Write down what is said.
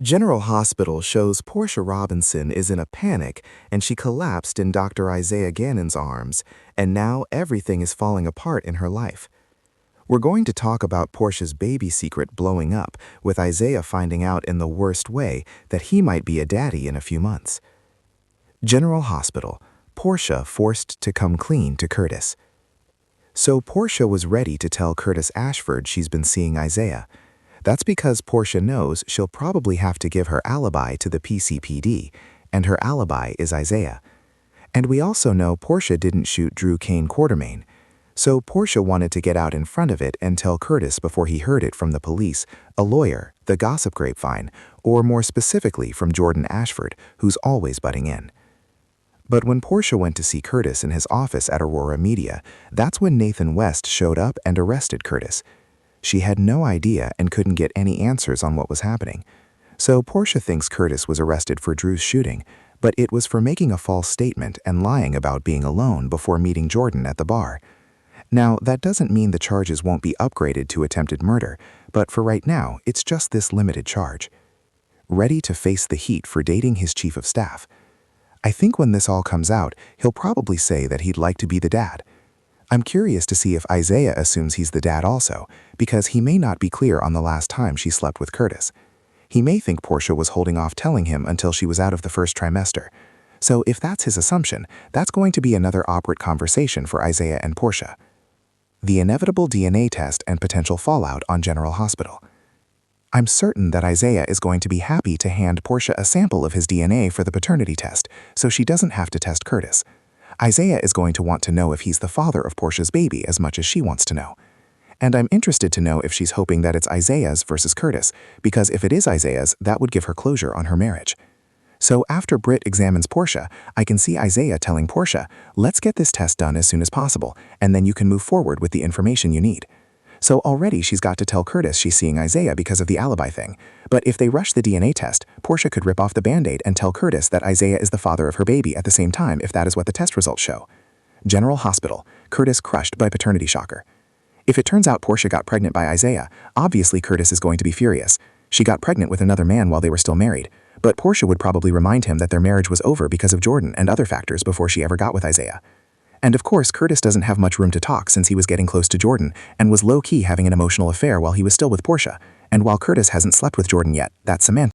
General Hospital shows Portia Robinson is in a panic and she collapsed in Dr. Isaiah Gannon's arms, and now everything is falling apart in her life. We're going to talk about Portia's baby secret blowing up, with Isaiah finding out in the worst way that he might be a daddy in a few months. General Hospital, Portia forced to come clean to Curtis. So Portia was ready to tell Curtis Ashford she's been seeing Isaiah. That's because Portia knows she'll probably have to give her alibi to the PCPD, and her alibi is Isaiah. And we also know Portia didn't shoot Drew Kane Quartermain. So Portia wanted to get out in front of it and tell Curtis before he heard it from the police, a lawyer, the gossip grapevine, or more specifically from Jordan Ashford, who's always butting in. But when Portia went to see Curtis in his office at Aurora Media, that's when Nathan West showed up and arrested Curtis. She had no idea and couldn't get any answers on what was happening. So Portia thinks Curtis was arrested for Drew's shooting, but it was for making a false statement and lying about being alone before meeting Jordan at the bar. Now, that doesn't mean the charges won't be upgraded to attempted murder, but for right now, it's just this limited charge. Ready to face the heat for dating his chief of staff. I think when this all comes out, he'll probably say that he'd like to be the dad. I'm curious to see if Isaiah assumes he's the dad also, because he may not be clear on the last time she slept with Curtis. He may think Portia was holding off telling him until she was out of the first trimester. So if that's his assumption, that's going to be another awkward conversation for Isaiah and Portia. The inevitable DNA test and potential fallout on General Hospital. I'm certain that Isaiah is going to be happy to hand Portia a sample of his DNA for the paternity test, so she doesn't have to test Curtis. Isaiah is going to want to know if he's the father of Portia's baby as much as she wants to know. And I'm interested to know if she's hoping that it's Isaiah's versus Curtis, because if it is Isaiah's, that would give her closure on her marriage. So after Britt examines Portia, I can see Isaiah telling Portia, let's get this test done as soon as possible, and then you can move forward with the information you need. So already she's got to tell Curtis she's seeing Isaiah because of the alibi thing. But if they rush the DNA test, Portia could rip off the Band-Aid and tell Curtis that Isaiah is the father of her baby at the same time if that is what the test results show. General Hospital, Curtis crushed by paternity shocker. If it turns out Portia got pregnant by Isaiah, obviously Curtis is going to be furious. She got pregnant with another man while they were still married. But Portia would probably remind him that their marriage was over because of Jordan and other factors before she ever got with Isaiah. And of course, Curtis doesn't have much room to talk since he was getting close to Jordan and was low-key having an emotional affair while he was still with Portia. And while Curtis hasn't slept with Jordan yet, that's semantics.